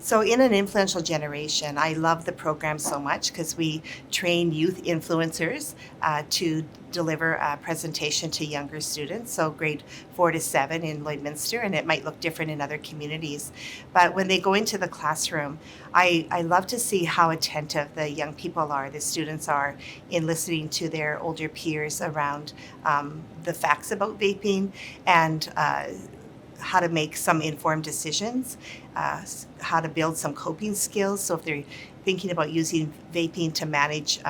So, in an influential generation, I love the program so much because we train youth influencers to deliver a presentation to younger students, so grade 4 to 7 in Lloydminster, and it might look different in other communities. But when they go into the classroom, I love to see how attentive the young people are, the students are, in listening to their older peers around the facts about vaping and how to make some informed decisions, how to build some coping skills. So if they're thinking about using vaping to manage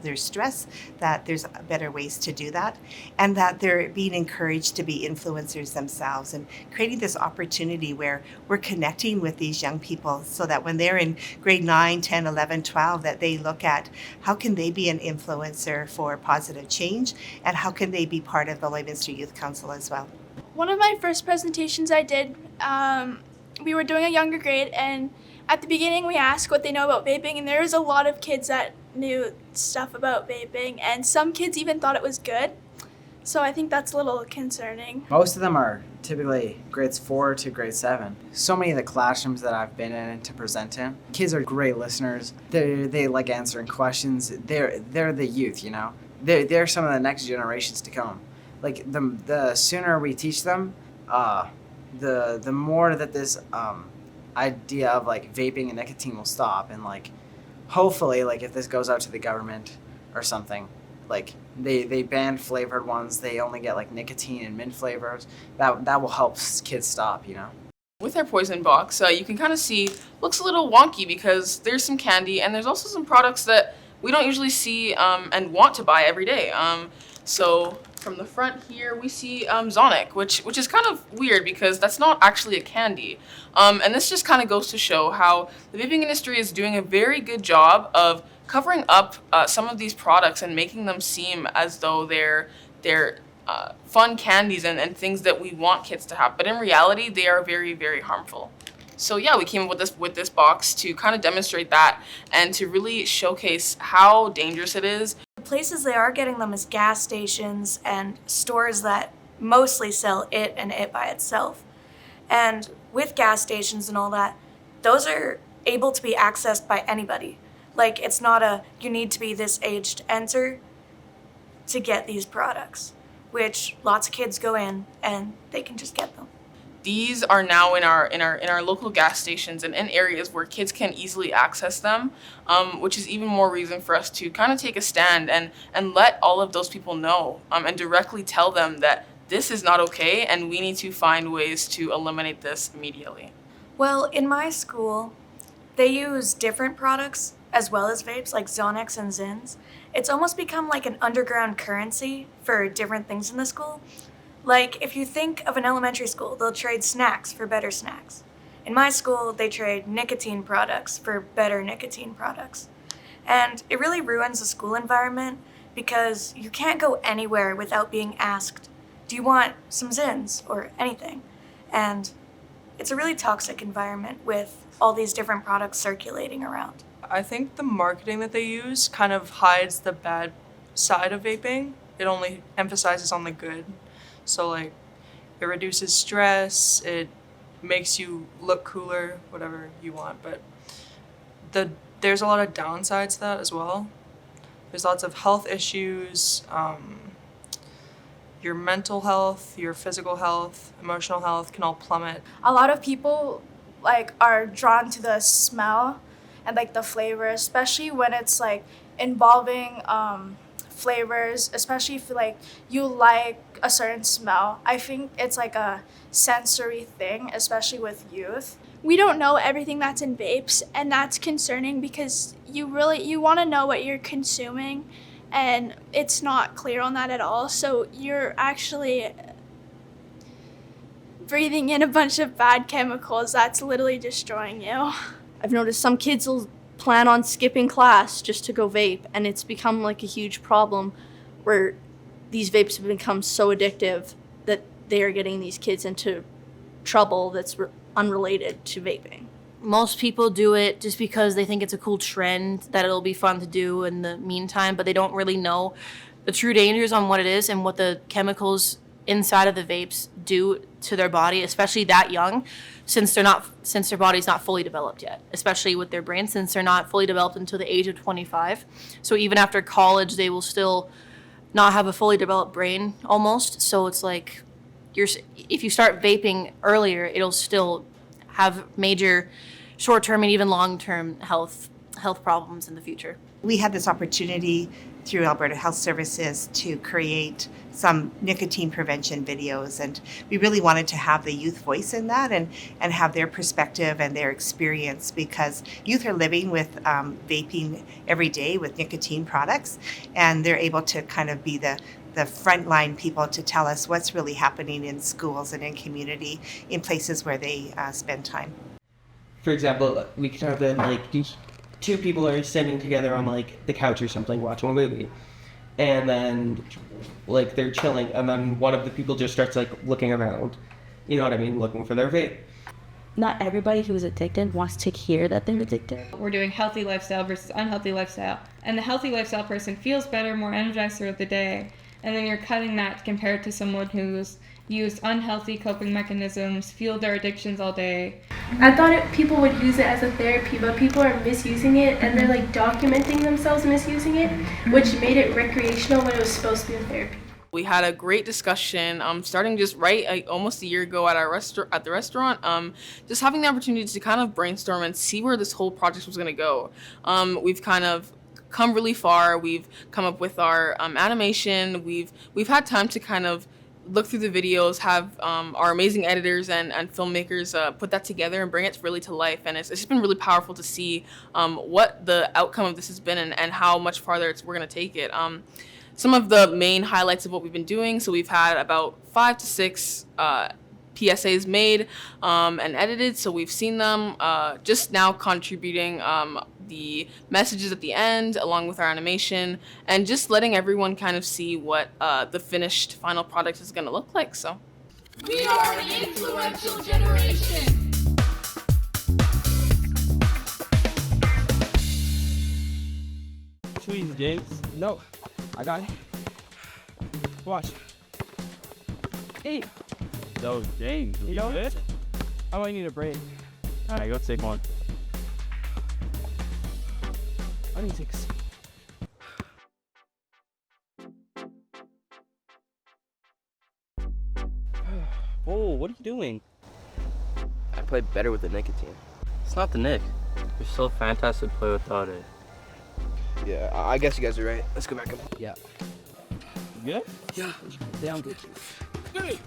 their stress, that there's better ways to do that, and that they're being encouraged to be influencers themselves and creating this opportunity where we're connecting with these young people so that when they're in grade 9, 10, 11, 12, that they look at how can they be an influencer for positive change and how can they be part of the Lloydminster Youth Council as well. One of my first presentations I did, we were doing a younger grade, and at the beginning we asked what they know about vaping, and there was a lot of kids that knew stuff about vaping, and some kids even thought it was good. So I think that's a little concerning. Most of them are typically grades 4 to grade 7. So many of the classrooms that I've been in to present in, kids are great listeners. They like answering questions. They're the youth, you know. They're some of the next generations to come. Like the sooner we teach them, the more that this idea of like vaping and nicotine will stop, and like hopefully like if this goes out to the government or something, like they ban flavored ones, they only get like nicotine and mint flavors. That will help kids stop, you know. With our poison box, you can kind of see looks a little wonky because there's some candy and there's also some products that we don't usually see and want to buy every day. So from the front here, we see Zonic, which is kind of weird because that's not actually a candy. And this just kind of goes to show how the vaping industry is doing a very good job of covering up some of these products and making them seem as though they're fun candies and things that we want kids to have. But in reality, they are very, very harmful. So yeah, we came up with this box to kind of demonstrate that and to really showcase how dangerous it is. The places they are getting them is gas stations and stores that mostly sell it and it by itself. And with gas stations and all that, those are able to be accessed by anybody. Like, it's not you need to be this age to enter to get these products, which lots of kids go in and they can just get them. These are now in our local gas stations and in areas where kids can easily access them, which is even more reason for us to kind of take a stand and let all of those people know and directly tell them that this is not okay and we need to find ways to eliminate this immediately. Well, in my school, they use different products as well as vapes, like Zonex and Zins. It's almost become like an underground currency for different things in the school. Like, if you think of an elementary school, they'll trade snacks for better snacks. In my school, they trade nicotine products for better nicotine products. And it really ruins the school environment because you can't go anywhere without being asked, do you want some Zins or anything? And it's a really toxic environment with all these different products circulating around. I think the marketing that they use kind of hides the bad side of vaping. It only emphasizes on the good. So like, it reduces stress, it makes you look cooler, whatever you want, but there's a lot of downsides to that as well. There's lots of health issues, your mental health, your physical health, emotional health can all plummet. A lot of people are drawn to the smell and the flavor, especially when it's involving flavors, especially if you like a certain smell. I think it's a sensory thing, especially with youth. We don't know everything that's in vapes, and that's concerning because you want to know what you're consuming, and it's not clear on that at all. So you're actually breathing in a bunch of bad chemicals that's literally destroying you. I've noticed some kids will plan on skipping class just to go vape, and it's become a huge problem where these vapes have become so addictive that they are getting these kids into trouble that's unrelated to vaping. Most people do it just because they think it's a cool trend that it'll be fun to do in the meantime, but they don't really know the true dangers on what it is and what the chemicals inside of the vapes do to their body, especially that young, since their body's not fully developed yet, especially with their brain, since they're not fully developed until the age of 25. So even after college, they will still not have a fully developed brain almost. So it's like if you start vaping earlier, it'll still have major short-term and even long-term health problems in the future. We had this opportunity through Alberta Health Services to create some nicotine prevention videos, and we really wanted to have the youth voice in that and have their perspective and their experience, because youth are living with vaping every day with nicotine products, and they're able to kind of be the frontline people to tell us what's really happening in schools and in community in places where they spend time. For example, we could have been like these two people are sitting together on like the couch or something watching a movie, and then like they're chilling, and then one of the people just starts like looking around, you know what I mean, looking for their vape. Not everybody who is addicted wants to hear that they're addicted. We're doing healthy lifestyle versus unhealthy lifestyle, and the healthy lifestyle person feels better, more energized throughout the day, and then you're cutting that compared to someone who's used unhealthy coping mechanisms, fueled their addictions all day. I thought people would use it as a therapy, but people are misusing it, and they're like documenting themselves misusing it, which made it recreational when it was supposed to be a therapy. We had a great discussion starting just almost a year ago at the restaurant, just having the opportunity to kind of brainstorm and see where this whole project was going to go. We've kind of come really far. We've come up with our animation. We've had time to kind of look through the videos, have our amazing editors and filmmakers put that together and bring it really to life. And it's just been really powerful to see what the outcome of this has been and how much farther we're going to take it. Some of the main highlights of what we've been doing, so we've had about 5 to 6 PSAs made and edited, so we've seen them just now contributing the messages at the end along with our animation, and just letting everyone kind of see what the finished final product is going to look like. So we are the influential generation. Please, James. No, I got it. Watch. Hey. So, James, you good? I might need a break. All right, go take one. I need 6. Whoa, what are you doing? I play better with the nicotine. It's not the nic. You're still fantastic to play without it. Yeah, I guess you guys are right. Let's go back up. Yeah. You good? Yeah. Down good. Hey.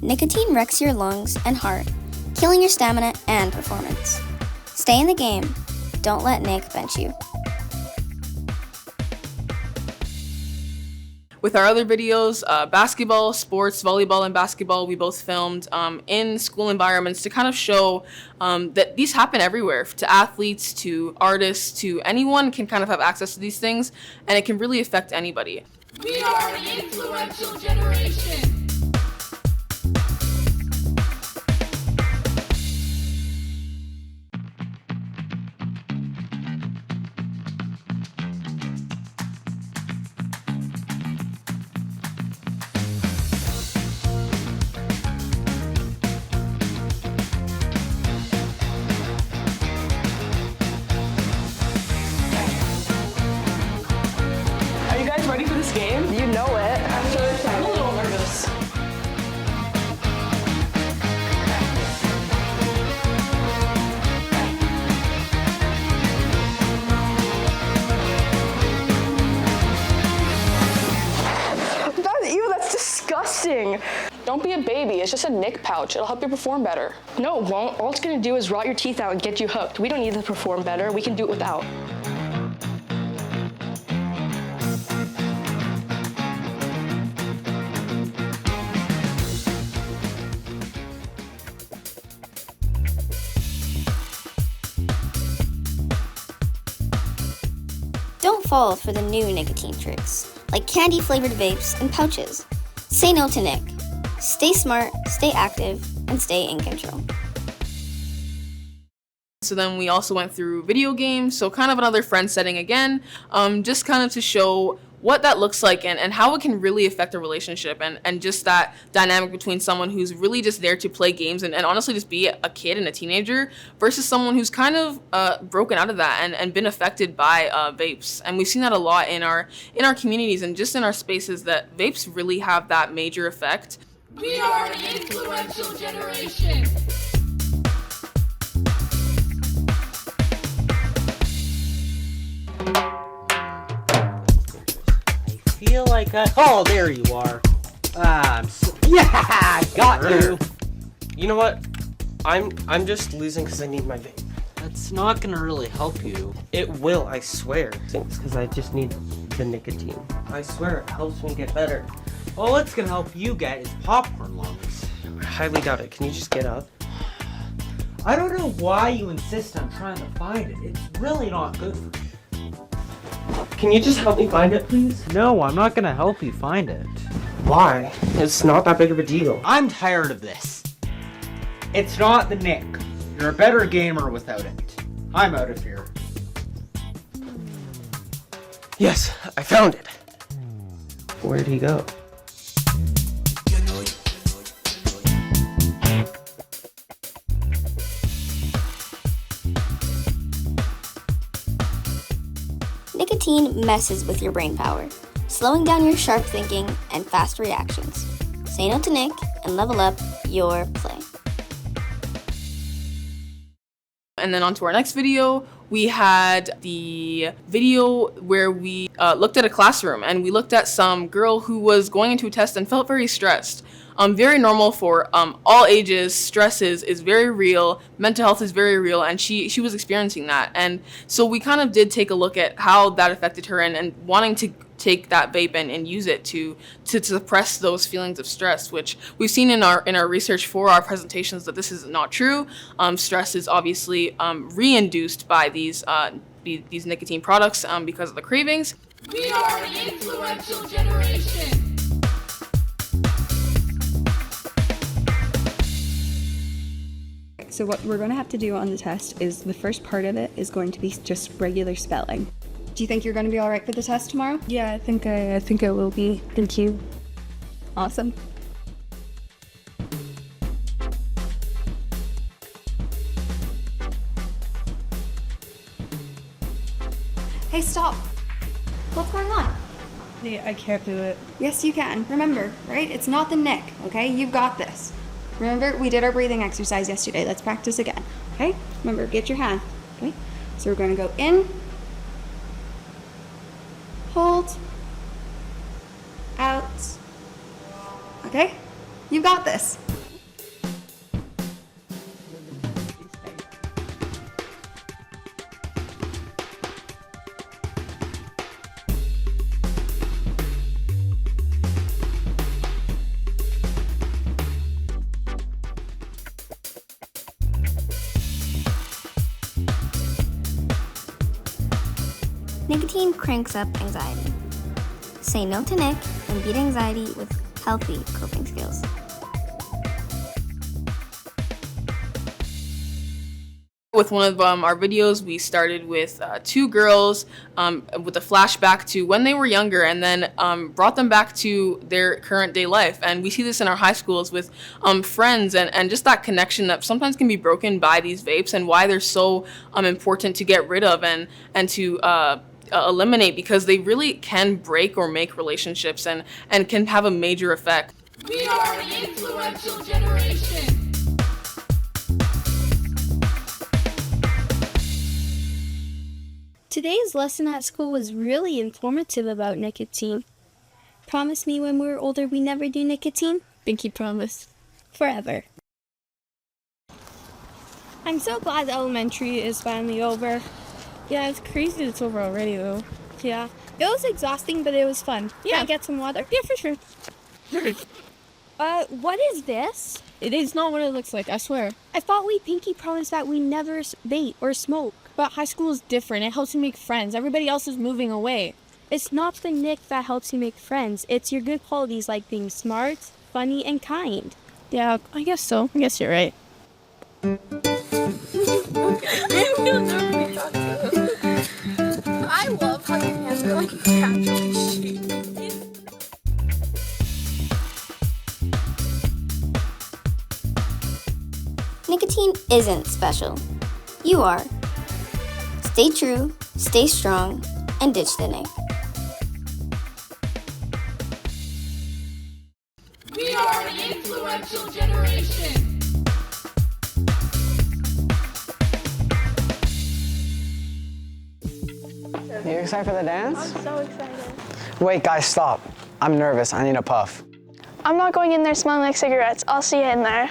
Nicotine wrecks your lungs and heart, killing your stamina and performance. Stay in the game. Don't let Nick bench you. With our other videos, basketball, sports, volleyball, and basketball, we both filmed in school environments to kind of show that these happen everywhere, to athletes, to artists, to anyone can kind of have access to these things, and it can really affect anybody. We are the influential generation. Are you guys ready for this game? You know it. I'm a little nervous. That's disgusting. Don't be a baby. It's just a Nick pouch. It'll help you perform better. No, it won't. All it's gonna do is rot your teeth out and get you hooked. We don't need to perform better. We can do it without. Don't fall for the new nicotine tricks, like candy-flavored vapes and pouches. Say no to Nick. Stay smart, stay active, and stay in control. So then we also went through video games, so kind of another friend setting again, just kind of to show what that looks like and how it can really affect a relationship and just that dynamic between someone who's really just there to play games and honestly just be a kid and a teenager versus someone who's kind of broken out of that and been affected by vapes. And we've seen that a lot in our communities and just in our spaces, that vapes really have that major effect. We are an influential generation. Feel like oh, there you are. Yeah, got you. You know what? I'm just losing because I need my vape. That's not gonna really help you. It will, I swear. It's because I just need the nicotine. I swear it helps me get better. All what's gonna help you get is popcorn lungs. I highly doubt it. Can you just get up? I don't know why you insist on trying to find it. It's really not good for you. Can you just help me find it, please? No, I'm not gonna help you find it. Why? It's not that big of a deal. I'm tired of this. It's not the Nick. You're a better gamer without it. I'm out of here. Yes, I found it. Where'd he go? Nicotine messes with your brain power, slowing down your sharp thinking and fast reactions. Say no to Nick and level up your play. And then on to our next video, we had the video where we looked at a classroom and we looked at some girl who was going into a test and felt very stressed. Very normal for all ages. Stress is very real. Mental health is very real, and she was experiencing that. And so we kind of did take a look at how that affected her and wanting to take that vape and use it to suppress those feelings of stress, which we've seen in our research for our presentations that this is not true. Stress is obviously re-induced by these nicotine products because of the cravings. We are an influential generation. So what we're going to have to do on the test is the first part of it is going to be just regular spelling. Do you think you're going to be all right for the test tomorrow? Yeah, I think I will be. Thank you. Awesome. Hey, stop. What's going on? Yeah, I can't do it. Yes, you can. Remember, right? It's not the Nick, okay? You've got this. Remember, we did our breathing exercise yesterday. Let's practice again, okay? Remember, get your hand, okay? So we're going to go in, hold, out, okay? You've got this. Nicotine cranks up anxiety. Say no to Nick and beat anxiety with healthy coping skills. With one of our videos, we started with two girls with a flashback to when they were younger and then brought them back to their current day life. And we see this in our high schools with friends and just that connection that sometimes can be broken by these vapes and why they're so important to get rid of and to eliminate, because they really can break or make relationships and can have a major effect. We are an influential generation. Today's lesson at school was really informative about nicotine. Promise me when we're older we never do nicotine? Pinky promise. Forever. I'm so glad elementary is finally over. Yeah, it's crazy it's over already though. Yeah. It was exhausting, but it was fun. Yeah. Can I get some water? Yeah, for sure. What is this? It is not what it looks like, I swear. I thought we pinky promised that we never vape or smoke. But high school is different. It helps you make friends. Everybody else is moving away. It's not the Nick that helps you make friends. It's your good qualities like being smart, funny, and kind. Yeah, I guess so. I guess you're right. I love hugging hands. They're like casually cheap. Nicotine isn't special. You are. Stay true, stay strong, and ditch the Nick. We are the influential generation. You excited for the dance? I'm so excited. Wait, guys, stop. I'm nervous. I need a puff. I'm not going in there smelling like cigarettes. I'll see you in there.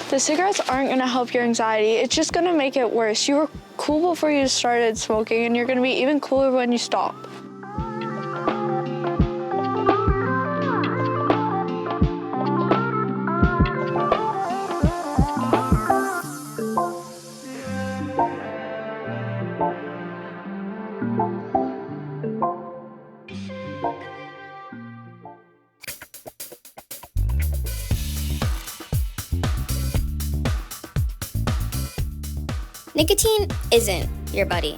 The cigarettes aren't gonna help your anxiety. It's just gonna make it worse. You were cool before you started smoking, and you're gonna be even cooler when you stop. Nicotine isn't your buddy,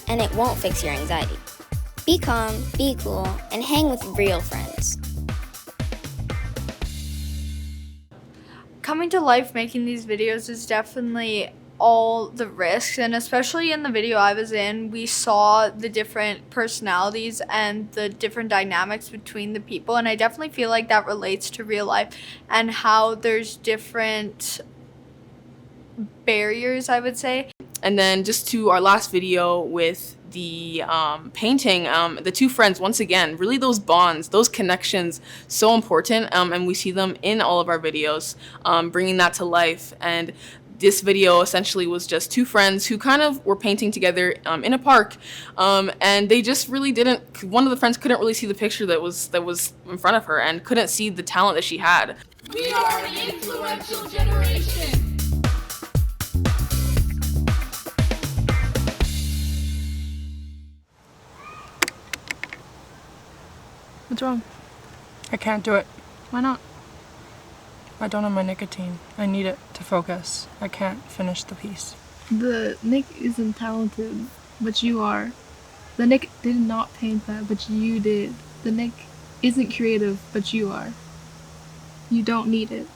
and it won't fix your anxiety. Be calm, be cool, and hang with real friends. Coming to life making these videos is definitely all the risks, and especially in the video I was in, we saw the different personalities and the different dynamics between the people, and I definitely feel like that relates to real life and how there's different barriers, I would say. And then just to our last video with the painting, the two friends, once again, really those bonds, those connections, so important, and we see them in all of our videos, bringing that to life. And this video essentially was just two friends who kind of were painting together in a park, and they just really didn't, one of the friends couldn't really see the picture that was in front of her and couldn't see the talent that she had. We are the influential generation. What's wrong? I can't do it. Why not? I don't have my nicotine. I need it to focus. I can't finish the piece. The Nick isn't talented, but you are. The Nick did not paint that, but you did. The Nick isn't creative, but you are. You don't need it.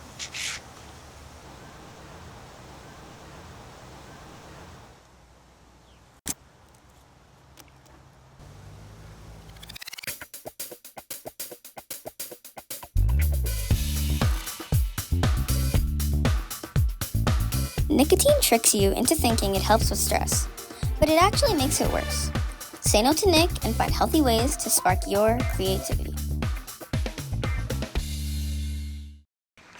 Nicotine tricks you into thinking it helps with stress, but it actually makes it worse. Say no to Nick and find healthy ways to spark your creativity.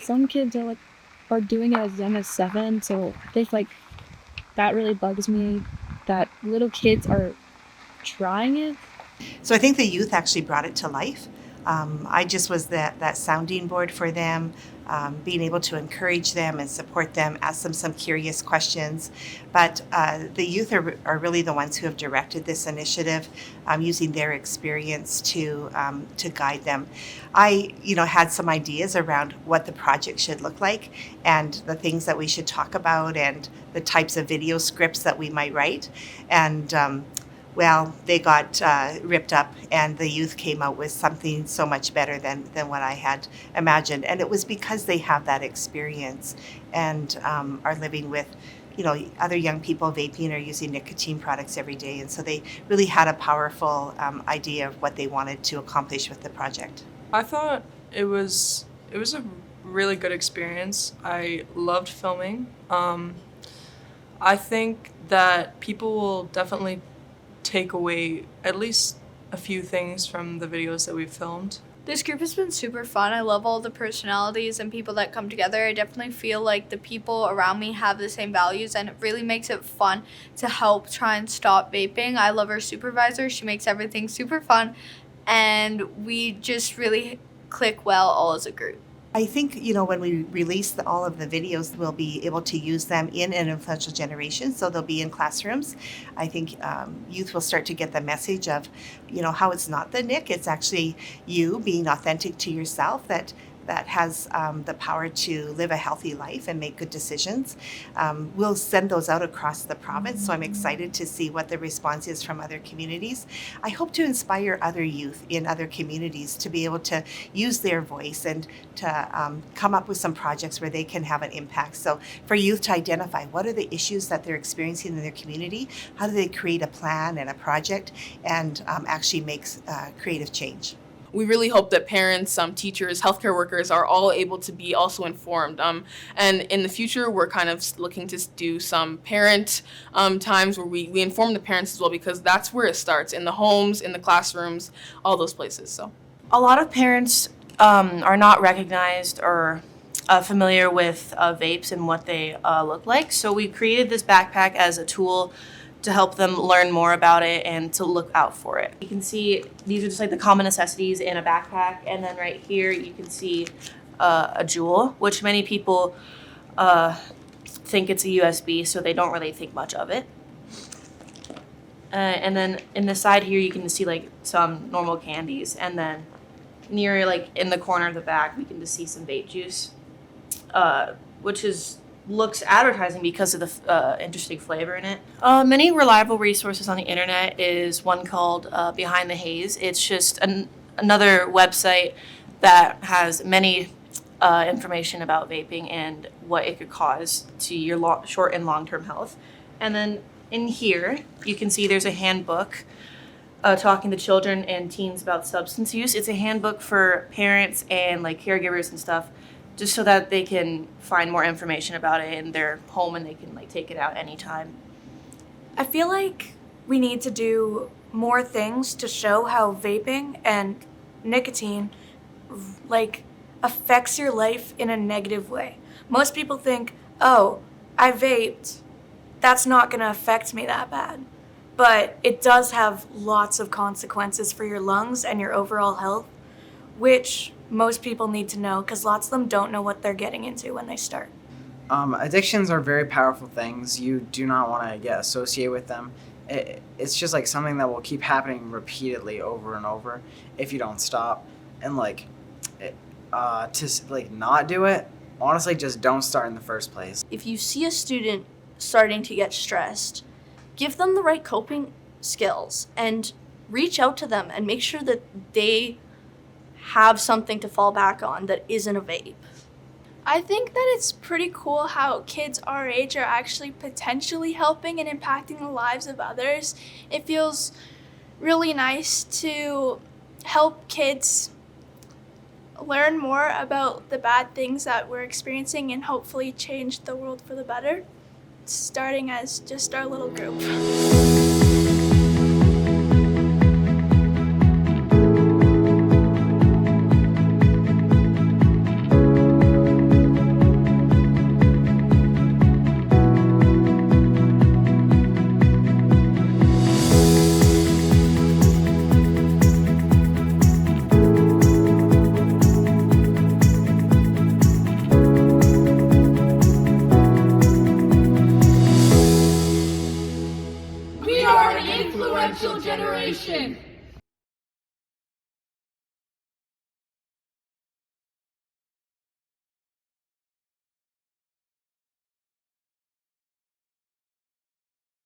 Some kids are doing it as young as 7, so that really bugs me that little kids are trying it. So I think the youth actually brought it to life. I just was that sounding board for them, being able to encourage them and support them, ask them some curious questions. But the youth are really the ones who have directed this initiative, using their experience to guide them. I, had some ideas around what the project should look like and the things that we should talk about and the types of video scripts that we might write. And well, they got ripped up, and the youth came out with something so much better than what I had imagined. And it was because they have that experience and are living with, other young people vaping or using nicotine products every day. And so they really had a powerful idea of what they wanted to accomplish with the project. I thought it was a really good experience. I loved filming. I think that people will definitely take away at least a few things from the videos that we've filmed. This group has been super fun. I love all the personalities and people that come together. I definitely feel like the people around me have the same values, and it really makes it fun to help try and stop vaping. I love our supervisor. She makes everything super fun, and we just really click well all as a group. I think, when we release all of the videos, we'll be able to use them in an influential generation. So they'll be in classrooms. I think youth will start to get the message of, how it's not the Nick. It's actually you being authentic to yourself that has the power to live a healthy life and make good decisions. We'll send those out across the province, so I'm excited to see what the response is from other communities. I hope to inspire other youth in other communities to be able to use their voice and to come up with some projects where they can have an impact. So for youth to identify what are the issues that they're experiencing in their community, how do they create a plan and a project and actually make creative change. We really hope that parents, teachers, healthcare workers are all able to be also informed. And in the future, we're kind of looking to do some parent times where we inform the parents as well, because that's where it starts, in the homes, in the classrooms, all those places. So a lot of parents are not recognized or familiar with vapes and what they look like. So we created this backpack as a tool to help them learn more about it and to look out for it. You can see these are just like the common necessities in a backpack, and then right here you can see a Juul, which many people think it's a USB, so they don't really think much of it. And then in the side here you can see like some normal candies, and then near like in the corner of the back we can just see some vape juice, which looks advertising because of the interesting flavor in it. Many reliable resources on the internet is one called Behind the Haze. It's just another website that has many information about vaping and what it could cause to your short and long-term health. And then in here, you can see there's a handbook talking to children and teens about substance use. It's a handbook for parents and like caregivers and stuff, just so that they can find more information about it in their home and they can like take it out anytime. I feel like we need to do more things to show how vaping and nicotine like affects your life in a negative way. Most people think, oh, I vaped, that's not gonna affect me that bad. But it does have lots of consequences for your lungs and your overall health, which most people need to know because lots of them don't know what they're getting into when they start. Addictions are very powerful things. You do not want to get associated with them. It's just like something that will keep happening repeatedly over and over if you don't stop. And to not do it, honestly, just don't start in the first place. If you see a student starting to get stressed, give them the right coping skills and reach out to them and make sure that they have something to fall back on that isn't a vape. I think that it's pretty cool how kids our age are actually potentially helping and impacting the lives of others. It feels really nice to help kids learn more about the bad things that we're experiencing and hopefully change the world for the better, starting as just our little group. We are an influential generation.